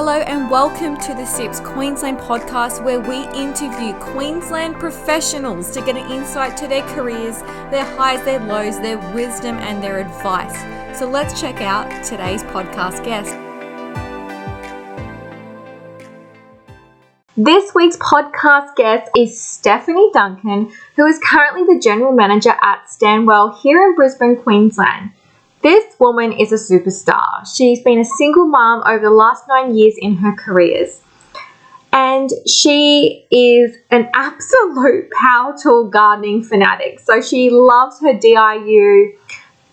Hello and welcome to the CIPS Queensland podcast, where we interview Queensland professionals to get an insight to their careers, their highs, their lows, their wisdom and their advice. So let's check out today's podcast guest. This week's podcast guest is Stephanie Duncan, who is currently the General Manager at Stanwell here in Brisbane, Queensland. This woman is a superstar. She's been a single mom over the last 9 years in her careers. And she is an absolute power tool gardening fanatic. So she loves her DIY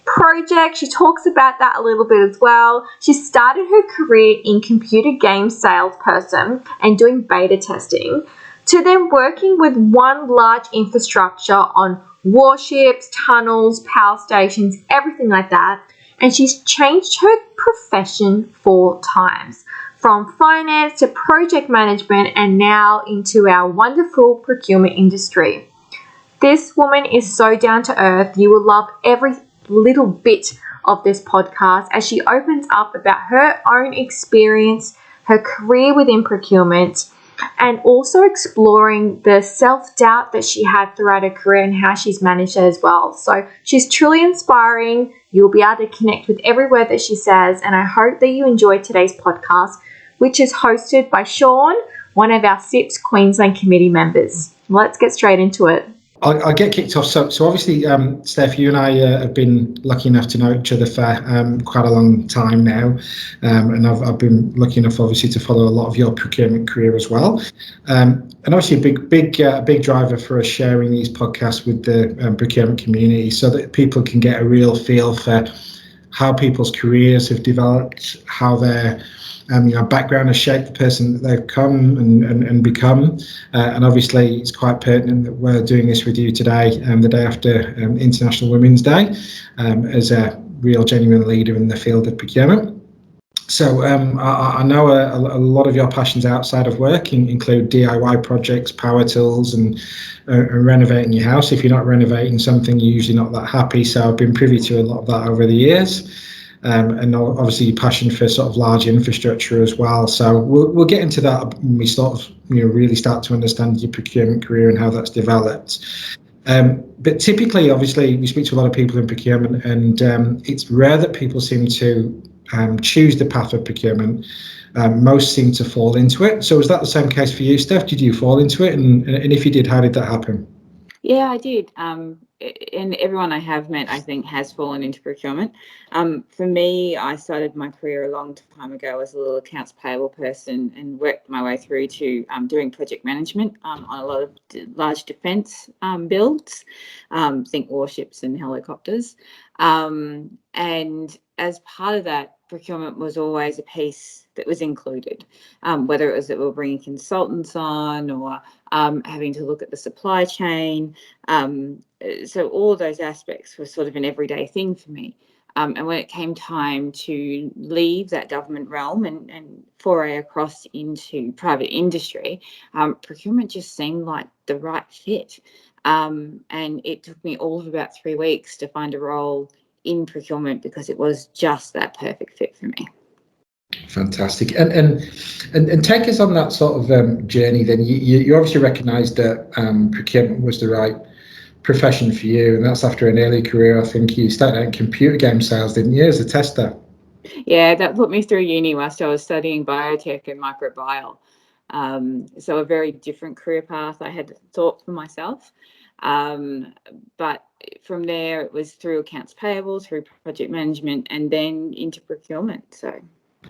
project. She talks about that a little bit as well. She started her career in computer game salesperson and doing beta testing, to then working with one large infrastructure on warships, tunnels, power stations, everything like that. And she's changed her profession 4 times, from finance to project management and now into our wonderful procurement industry. This woman is so down to earth. You will love every little bit of this podcast as she opens up about her own experience, her career within procurement, and also exploring the self-doubt that she had throughout her career and how she's managed it as well. So she's truly inspiring. You'll be able to connect with every word that she says, and I hope that you enjoyed today's podcast, which is hosted by Sean, one of our CIPS Queensland Committee members. Let's get straight into it. I'll get kicked off. So obviously, Steph, you and I have been lucky enough to know each other for quite a long time now, and I've been lucky enough, obviously, to follow a lot of your procurement career as well. And obviously, a big driver for us sharing these podcasts with the procurement community, so that people can get a real feel for how people's careers have developed, how their background has shaped the person that they've come and become. And obviously, it's quite pertinent that we're doing this with you today, the day after International Women's Day, as a real genuine leader in the field of procurement. So I know a lot of your passions outside of work include DIY projects, power tools, and renovating your house. If you're not renovating something, you're usually not that happy. So I've been privy to a lot of that over the years. And obviously your passion for sort of large infrastructure as well. So we'll get into that when we sort of really start to understand your procurement career and how that's developed. But typically, obviously, we speak to a lot of people in procurement, and it's rare that people seem to choose the path of procurement. Most seem to fall into it. So is that the same case for you, Steph? Did you fall into it? And if you did, how did that happen? Yeah, I did. And everyone I have met, I think, has fallen into procurement. For me, I started my career a long time ago as a little accounts payable person and worked my way through to doing project management on a lot of large defence builds, think warships and helicopters. And as part of that, procurement was always a piece that was included, whether it was that we were bringing consultants on or having to look at the supply chain. So all of those aspects were sort of an everyday thing for me. And when it came time to leave that government realm and foray across into private industry, procurement just seemed like the right fit. And it took me all of about 3 weeks to find a role in procurement because it was just that perfect fit for me. Fantastic. And take us on that sort of journey then. You obviously recognised that procurement was the right profession for you, and that's after an early career. I think you started out in computer game sales, didn't you, as a tester? Yeah, that put me through uni whilst I was studying biotech and microbiome. So a very different career path I had thought for myself. But from there, it was through accounts payable, through project management, and then into procurement. So.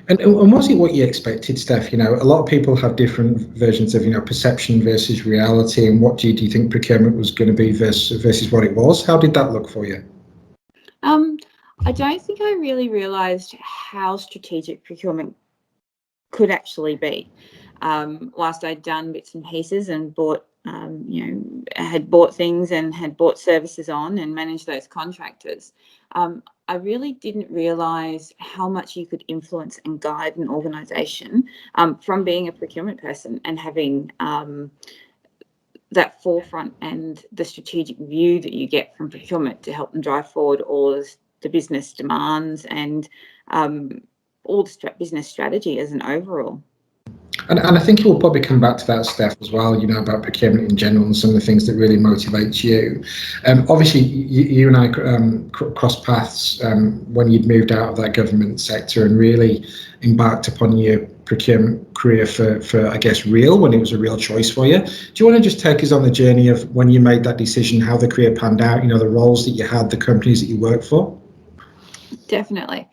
And was it what you expected, Steph? A lot of people have different versions of, perception versus reality. And what do you think procurement was going to be versus what it was? How did that look for you? I don't think I really realised how strategic procurement could actually be. Whilst I'd done bits and pieces and bought, had bought things and had bought services on and managed those contractors, I really didn't realise how much you could influence and guide an organisation from being a procurement person and having that forefront and the strategic view that you get from procurement to help them drive forward all of the business demands and all the business strategy as an overall. And I think we'll probably come back to that, Steph, as well, about procurement in general and some of the things that really motivates you. Obviously, you and I crossed paths when you'd moved out of that government sector and really embarked upon your procurement career for I guess, real, when it was a real choice for you. Do you want to just take us on the journey of when you made that decision, how the career panned out, the roles that you had, the companies that you worked for? Definitely.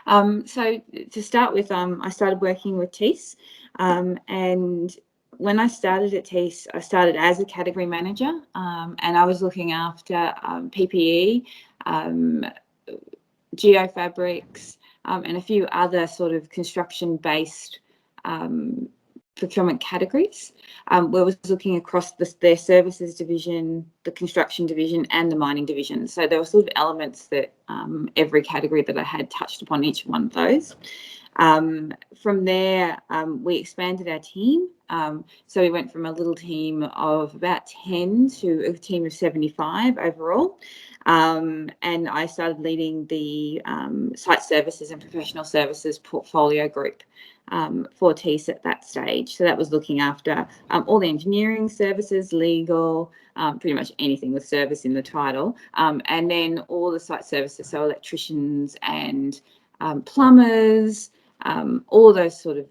So to start with, I started working with TEAS, and when I started at TEAS, I started as a category manager, and I was looking after PPE, geofabrics, and a few other sort of construction-based procurement categories, where I was looking across their services division, the construction division, and the mining division. So there were sort of elements that every category that I had touched upon each one of those. From there, we expanded our team. So we went from a little team of about 10 to a team of 75 overall. And I started leading the site services and professional services portfolio group for TEAS at that stage. So that was looking after all the engineering services, legal, pretty much anything with service in the title, and then all the site services, so electricians and plumbers, all those sort of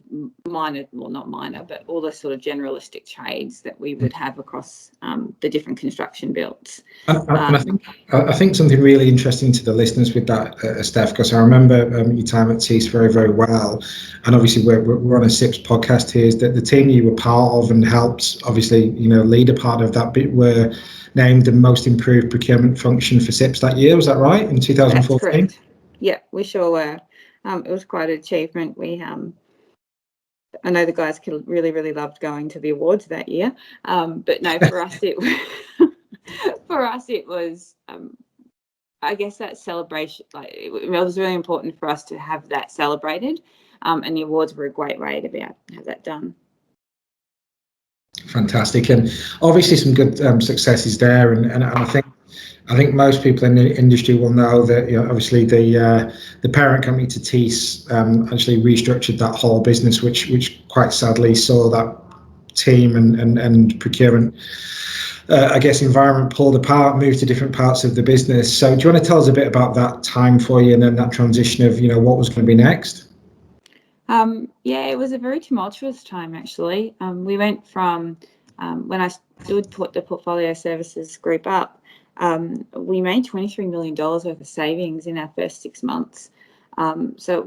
minor, well, not minor, but all those sort of generalistic trades that we would have across the different construction builds. And I think something really interesting to the listeners with that, Steph, because I remember your time at TEAS very, very well. And obviously we're on a CIPS podcast here, is that the team you were part of and helped obviously, lead a part of that bit were named the most improved procurement function for CIPS that year. Was that right, in 2014? That's correct. Yeah, we sure were. It was quite an achievement. I know the guys really, really loved going to the awards that year. But no, for us it was I guess that celebration. It was really important for us to have that celebrated, and the awards were a great way to be able to have that done. Fantastic, and obviously some good successes there, and I think most people in the industry will know that obviously the parent company to TEAS actually restructured that whole business, which quite sadly saw that team and procurement I guess environment pulled apart, moved to different parts of the business. So do you want to tell us a bit about that time for you and then that transition of what was going to be next? Yeah, it was a very tumultuous time actually. We went from when I put the portfolio services group up, we made $23 million worth of savings in our first 6 months. So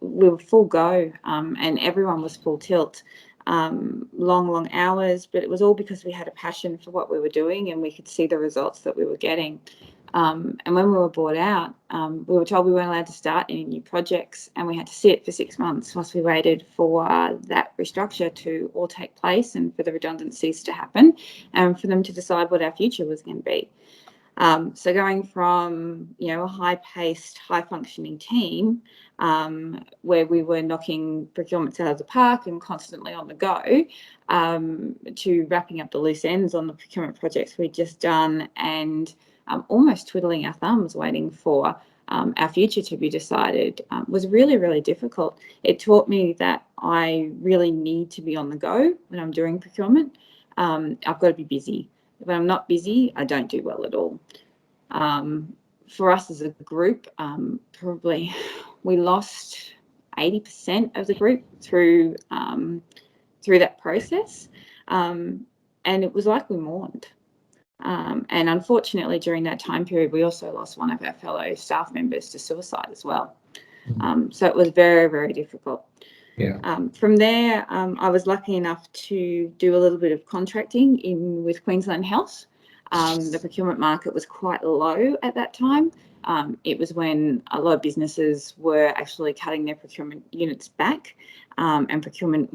we were full go, and everyone was full tilt. Long hours, but it was all because we had a passion for what we were doing and we could see the results that we were getting. And when we were bought out, we were told we weren't allowed to start any new projects, and we had to sit for 6 months whilst we waited for that restructure to all take place and for the redundancies to happen and for them to decide what our future was going to be. So going from, a high-paced, high-functioning team where we were knocking procurement out of the park and constantly on the go, to wrapping up the loose ends on the procurement projects we'd just done and almost twiddling our thumbs waiting for our future to be decided, was really, really difficult. It taught me that I really need to be on the go when I'm doing procurement. I've got to be busy. When I'm not busy, I don't do well at all. For us as a group, probably we lost 80% of the group through that process, and it was like we mourned. And unfortunately, during that time period, we also lost one of our fellow staff members to suicide as well. So it was very, very difficult. Yeah. From there, I was lucky enough to do a little bit of contracting with Queensland Health. The procurement market was quite low at that time. It was when a lot of businesses were actually cutting their procurement units back, and procurement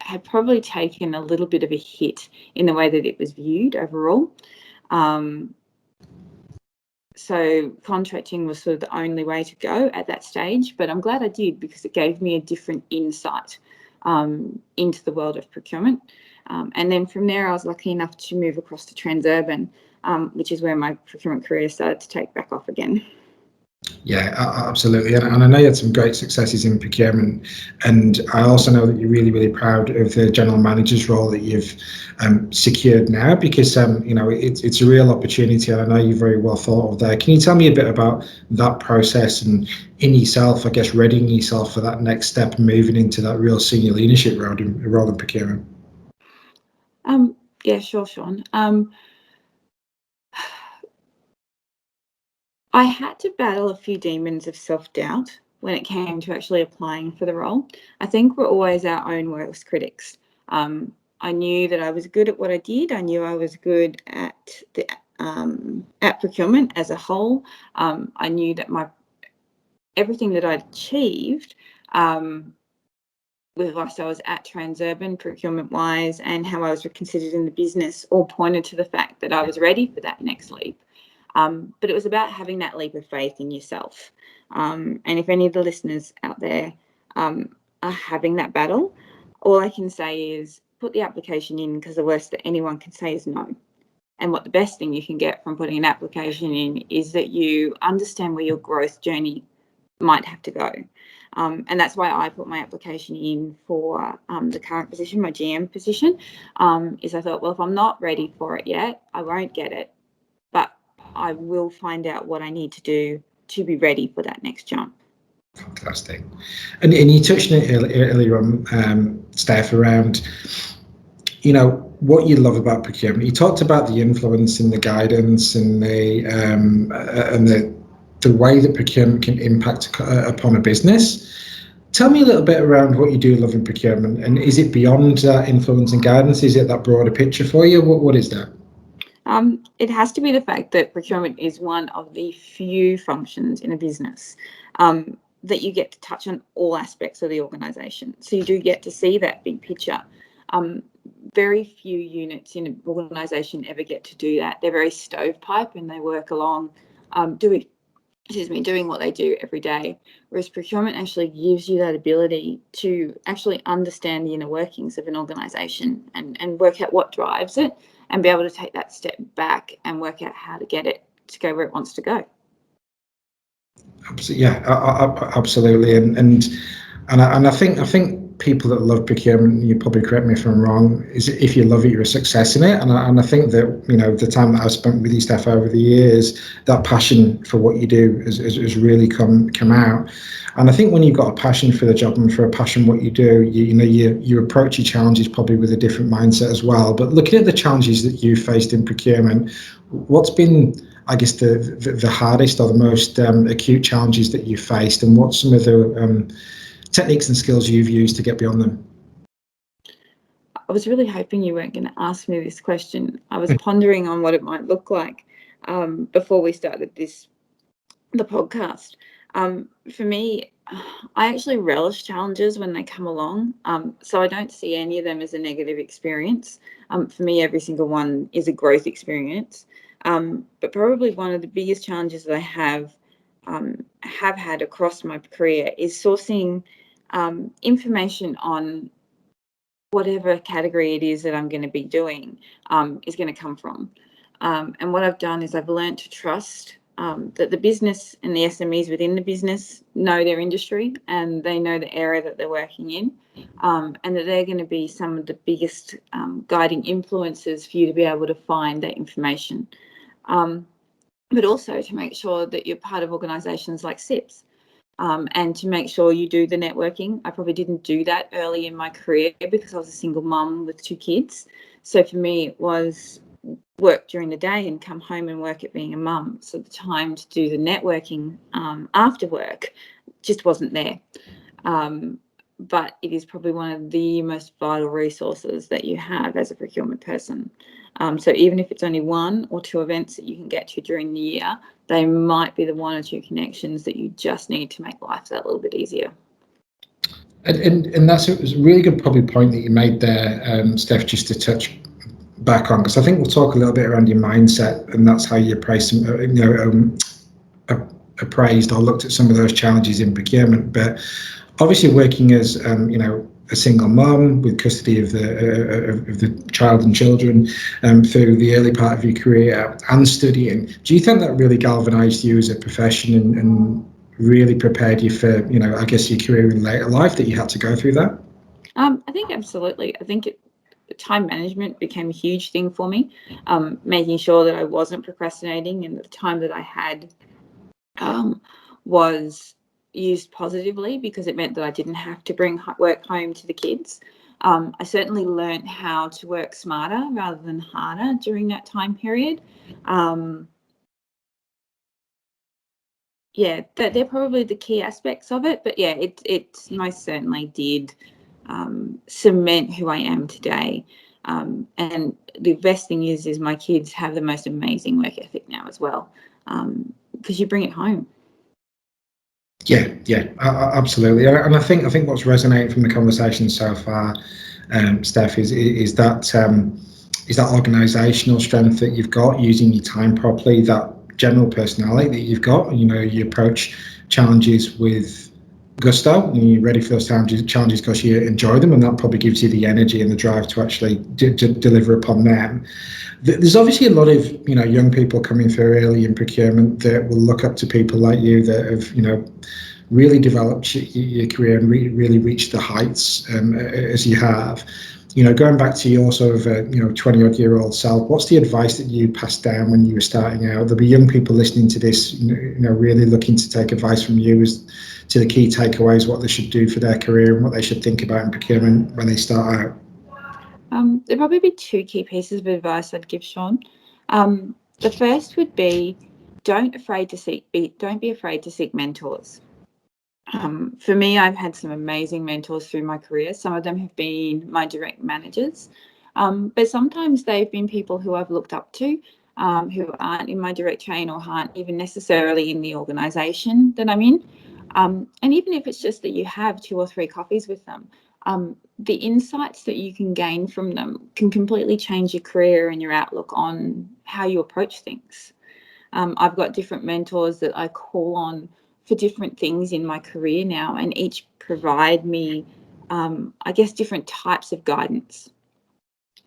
had probably taken a little bit of a hit in the way that it was viewed overall. So contracting was sort of the only way to go at that stage, but I'm glad I did because it gave me a different insight into the world of procurement. And then from there, I was lucky enough to move across to Transurban, which is where my procurement career started to take back off again. Yeah, absolutely. And I know you had some great successes in procurement. And I also know that you're really, really proud of the general manager's role that you've secured now, because, it's a real opportunity. And I know you're very well thought of there. Can you tell me a bit about that process and in yourself, I guess, readying yourself for that next step and moving into that real senior leadership role in procurement? Yeah, sure, Sean. I had to battle a few demons of self-doubt when it came to actually applying for the role. I think we're always our own worst critics. I knew that I was good at what I did. I knew I was good at procurement as a whole. I knew that everything that I'd achieved, whilst I was at Transurban procurement-wise, and how I was considered in the business, all pointed to the fact that I was ready for that next leap. But it was about having that leap of faith in yourself. And if any of the listeners out there are having that battle, all I can say is put the application in, because the worst that anyone can say is no. And what the best thing you can get from putting an application in is that you understand where your growth journey might have to go. And that's why I put my application in for the current position, my GM position, is I thought, well, if I'm not ready for it yet, I won't get it. But I will find out what I need to do to be ready for that next jump. Fantastic. And you touched on it earlier on, Steph, around, what you love about procurement. You talked about the influence and the guidance and the way that procurement can impact upon a business. Tell me a little bit around what you do love in procurement, and is it beyond that influence and guidance? Is it that broader picture for you? What is that? It has to be the fact that procurement is one of the few functions in a business that you get to touch on all aspects of the organisation. So you do get to see that big picture. Very few units in an organisation ever get to do that. They're very stovepipe and they work along doing what they do every day. Whereas procurement actually gives you that ability to actually understand the inner workings of an organisation and work out what drives it, and be able to take that step back and work out how to get it to go where it wants to go. Yeah, absolutely. And I think people that love procurement, you probably correct me if I'm wrong, is if you love it, you're a success in it. And I think that, the time that I've spent with you, Steph, over the years, that passion for what you do has really come out. And I think when you've got a passion for the job and for a passion what you do, you approach your challenges probably with a different mindset as well. But looking at the challenges that you faced in procurement, what's been, I guess, the hardest or the most acute challenges that you faced, and what's some of the techniques and skills you've used to get beyond them? I was really hoping you weren't going to ask me this question. I was pondering on what it might look like before we started the podcast. For me, I actually relish challenges when they come along, so I don't see any of them as a negative experience. For me, every single one is a growth experience. But probably one of the biggest challenges that I have had across my career is sourcing information on whatever category it is that I'm going to be doing is going to come from. And what I've done is I've learned to trust that the business and the SMEs within the business know their industry and they know the area that they're working in, and that they're going to be some of the biggest guiding influences for you to be able to find that information. But also to make sure that you're part of organisations like CIPS, and to make sure you do the networking. I probably didn't do that early in my career because I was a single mum with 2 kids. So for me, it was work during the day and come home and work at being a mum. So the time to do the networking after work just wasn't there. But it is probably one of the most vital resources that you have as a procurement person. So even if it's only 1 or 2 events that you can get to during the year, they might be the 1 or 2 connections that you just need to make life that little bit easier. And that's a really good probably point that you made there, Steph, just to touch back on, because I think we'll talk a little bit around your mindset, and that's how you appraised or looked at some of those challenges in procurement. But obviously working as a single mum with custody of the child and children through the early part of your career and studying, do you think that really galvanised you as a profession and really prepared you for, I guess your career in later life that you had to go through that? I think absolutely. I think time management became a huge thing for me, making sure that I wasn't procrastinating and the time that I had was used positively, because it meant that I didn't have to bring work home to the kids. I certainly learned how to work smarter rather than harder during that time period. They're probably the key aspects of it. But it most certainly did cement who I am today. And the best thing is my kids have the most amazing work ethic now as well, because you bring it home. Yeah, absolutely. And I think what's resonating from the conversation so far, Steph, is that organisational strength that you've got, using your time properly, that general personality that you've got. You approach challenges with gusto, and you're ready for those challenges because you enjoy them, and that probably gives you the energy and the drive to actually deliver upon them. There's obviously a lot of young people coming through early in procurement that will look up to people like you that have really developed your career and really reached the heights as you have. Going back to your sort of 20-odd-year-old self, what's the advice that you passed down when you were starting out? There'll be young people listening to this, really looking to take advice from you as to the key takeaways, what they should do for their career and what they should think about in procurement when they start out. There'd probably be two key pieces of advice I'd give, Sean. The first would be don't be afraid to seek mentors. For me, I've had some amazing mentors through my career. Some of them have been my direct managers, but sometimes they've been people who I've looked up to, who aren't in my direct chain or aren't even necessarily in the organisation that I'm in. And even if it's just that you have 2 or 3 coffees with them, the insights that you can gain from them can completely change your career and your outlook on how you approach things. I've got different mentors that I call on for different things in my career now, and each provide me, I guess, different types of guidance.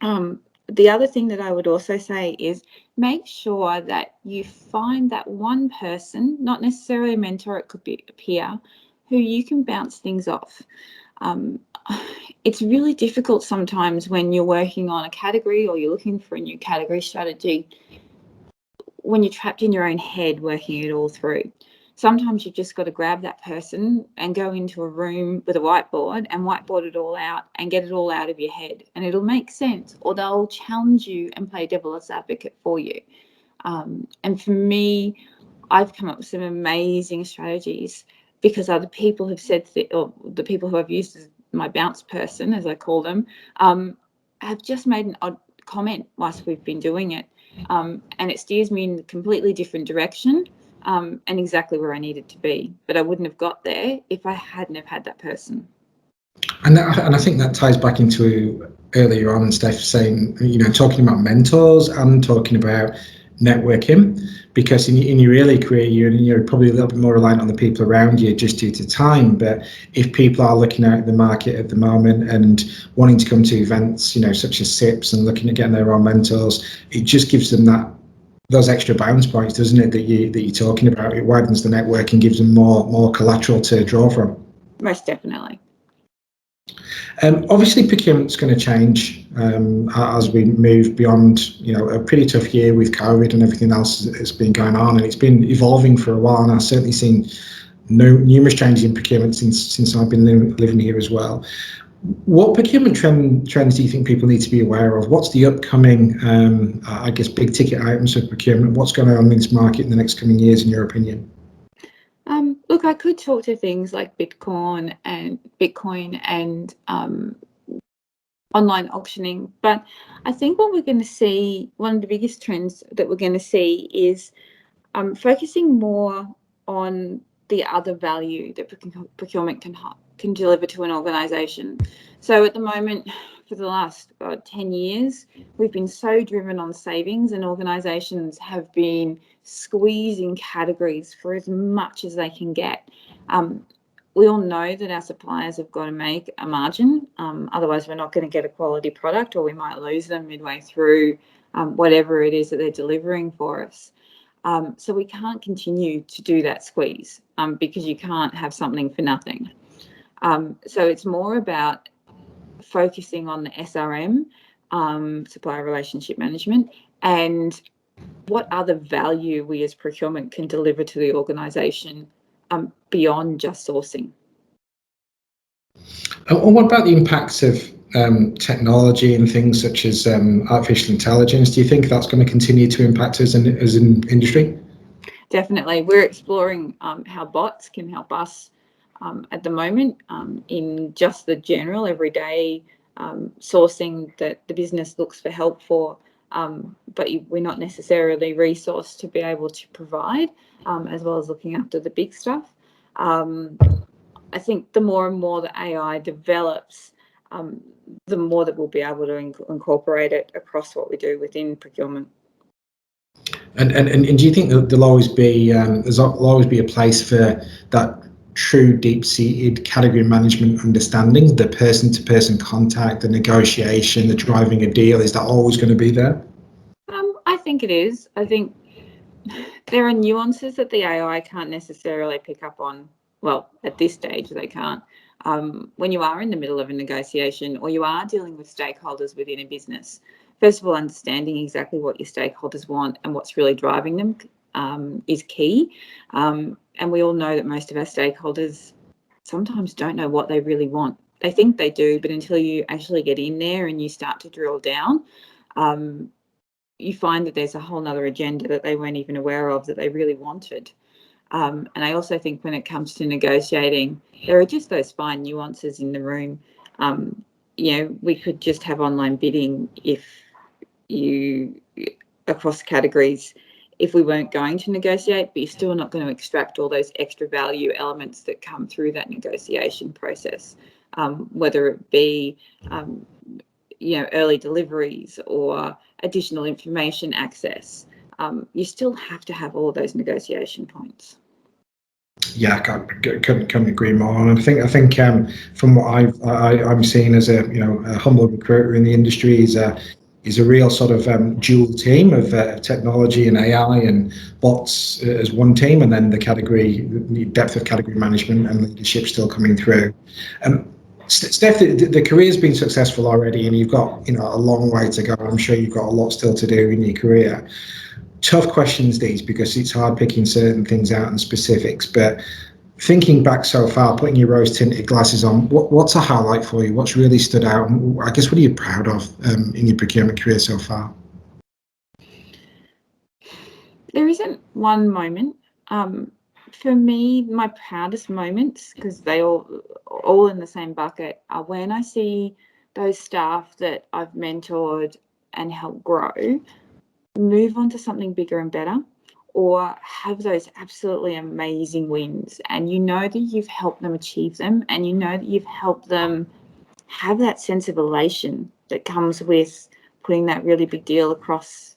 The other thing that I would also say is make sure that you find that one person, not necessarily a mentor, it could be a peer, who you can bounce things off. It's really difficult sometimes when you're working on a category or you're looking for a new category strategy, when you're trapped in your own head working it all through. Sometimes you've just got to grab that person and go into a room with a whiteboard and whiteboard it all out and get it all out of your head, and it'll make sense, or they'll challenge you and play devil's advocate for you. And for me, I've come up with some amazing strategies because other people have said, or the people who I've used as my bounce person, as I call them, have just made an odd comment whilst we've been doing it. And it steers me in a completely different direction, and exactly where I needed to be. But I wouldn't have got there if I hadn't have had that person. And I think that ties back into earlier on, Steph saying, talking about mentors and talking about networking, because in your early career, you're probably a little bit more reliant on the people around you just due to time. But if people are looking at the market at the moment and wanting to come to events, such as CIPS, and looking at getting their own mentors, it just gives them those extra bounce points, doesn't it, that you're talking about? It widens the network and gives them more collateral to draw from. Most definitely. Obviously, procurement's going to change as we move beyond, a pretty tough year with COVID and everything else that's been going on, and it's been evolving for a while. And I've certainly seen numerous changes in procurement since I've been living here as well. What procurement trends do you think people need to be aware of? What's the upcoming, I guess, big ticket items of procurement? What's going on in this market in the next coming years, in your opinion? Look, I could talk to things like Bitcoin and online auctioning, but I think what we're going to see, one of the biggest trends that we're going to see is focusing more on the other value that procurement can deliver to an organisation. So at the moment, for the last 10 years, we've been so driven on savings, and organisations have been squeezing categories for as much as they can get. We all know that our suppliers have got to make a margin, otherwise we're not going to get a quality product, or we might lose them midway through whatever it is that they're delivering for us. So we can't continue to do that squeeze because you can't have something for nothing. So it's more about focusing on the SRM, supplier relationship management, and what other value we as procurement can deliver to the organisation beyond just sourcing. And what about the impacts of technology and things such as artificial intelligence? Do you think that's going to continue to impact us as an industry? Definitely. We're exploring how bots can help us at the moment in just the general everyday sourcing that the business looks for help for, but we're not necessarily resourced to be able to provide, as well as looking after the big stuff. I think the more and more that AI develops, the more that we'll be able to incorporate it across what we do within procurement. And do you think that there'll always be a place for that true deep-seated category management understanding, the person-to-person contact, the negotiation, the driving a deal? Is that always going to be there? I think it is. I think there are nuances that the AI can't necessarily pick up on. Well, at this stage, they can't. When you are in the middle of a negotiation or you are dealing with stakeholders within a business, first of all, understanding exactly what your stakeholders want and what's really driving them is key. And we all know that most of our stakeholders sometimes don't know what they really want. They think they do, but until you actually get in there and you start to drill down, you find that there's a whole nother agenda that they weren't even aware of that they really wanted. And I also think when it comes to negotiating, there are just those fine nuances in the room. We could just have online bidding if you, across categories, if we weren't going to negotiate, but you're still not going to extract all those extra value elements that come through that negotiation process, whether it be, early deliveries or additional information access. You still have to have all of those negotiation points. Yeah, I couldn't agree more. And I think from what I'm seeing as a humble recruiter in the industry is a real sort of dual team of technology and AI and bots as one team, and then the depth of category management and leadership still coming through. Steph, the career's been successful already, and you've got a long way to go. I'm sure you've got a lot still to do in your career. Tough questions these, because it's hard picking certain things out and specifics, but thinking back so far, putting your rose tinted glasses on, what's a highlight for you? What's really stood out? And I guess, what are you proud of in your procurement career so far? There isn't one moment. For me, my proudest moments, because they all in the same bucket, are when I see those staff that I've mentored and helped grow move on to something bigger and better, or have those absolutely amazing wins, and that you've helped them achieve them, and that you've helped them have that sense of elation that comes with putting that really big deal across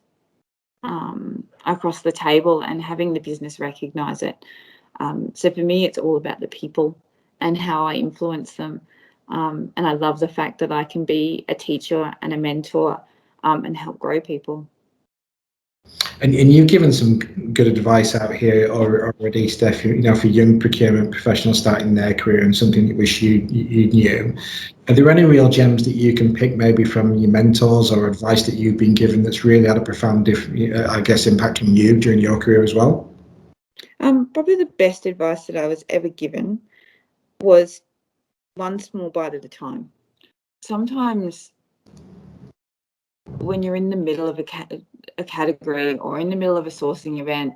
the table and having the business recognise it. So for me, it's all about the people and how I influence them. And I love the fact that I can be a teacher and a mentor and help grow people. And you've given some good advice out here already, Steph, for young procurement professionals starting their career, and something that wish you knew. Are there any real gems that you can pick maybe from your mentors or advice that you've been given that's really had a profound, impact on you during your career as well? Probably the best advice that I was ever given was one small bite at a time. Sometimes when you're in the middle of a category or in the middle of a sourcing event,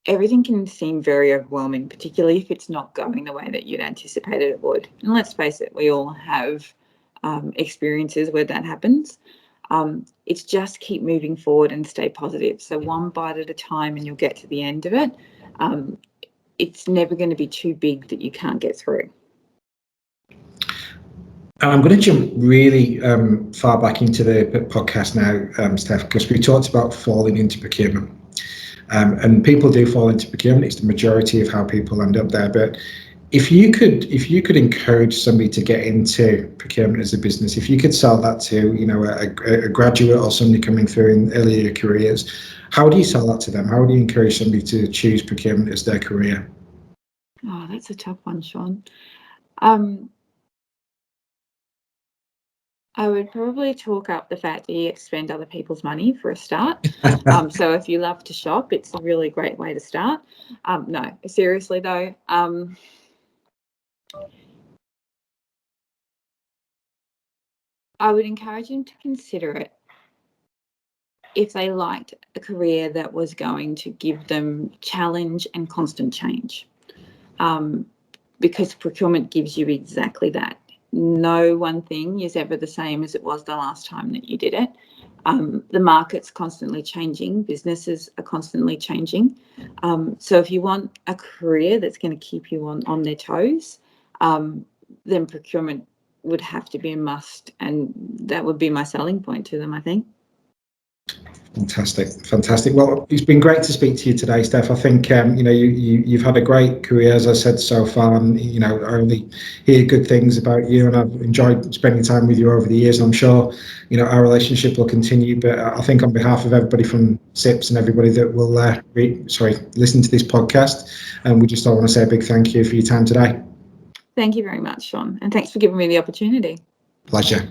everything can seem very overwhelming, particularly if it's not going the way that you'd anticipated it would. And let's face it, we all have experiences where that happens. It's just keep moving forward and stay positive. So one bite at a time, and you'll get to the end of it. It's never going to be too big that you can't get through. I'm going to jump really far back into the podcast now, Steph, because we talked about falling into procurement. And people do fall into procurement. It's the majority of how people end up there. But If you could encourage somebody to get into procurement as a business, if you could sell that to, you know, a graduate or somebody coming through in earlier careers, how do you sell that to them? How do you encourage somebody to choose procurement as their career? Oh, that's a tough one, Sean. I would probably talk up the fact that you spend other people's money for a start. So if you love to shop, it's a really great way to start. No, seriously though, I would encourage them to consider it if they liked a career that was going to give them challenge and constant change. Because procurement gives you exactly that. No one thing is ever the same as it was the last time that you did it. The market's constantly changing. Businesses are constantly changing. So if you want a career that's going to keep you on their toes, then procurement would have to be a must, and that would be my selling point to them, I think. Fantastic. Well, it's been great to speak to you today, Steph. I think you know, you've had a great career, as I said so far, and you know, I only hear good things about you, and I've enjoyed spending time with you over the years. I'm sure, you know, our relationship will continue. But I think on behalf of everybody from CIPS and everybody that will listen to this podcast, and we just all want to say a big thank you for your time today. Thank you very much, Sean, and thanks for giving me the opportunity. Pleasure.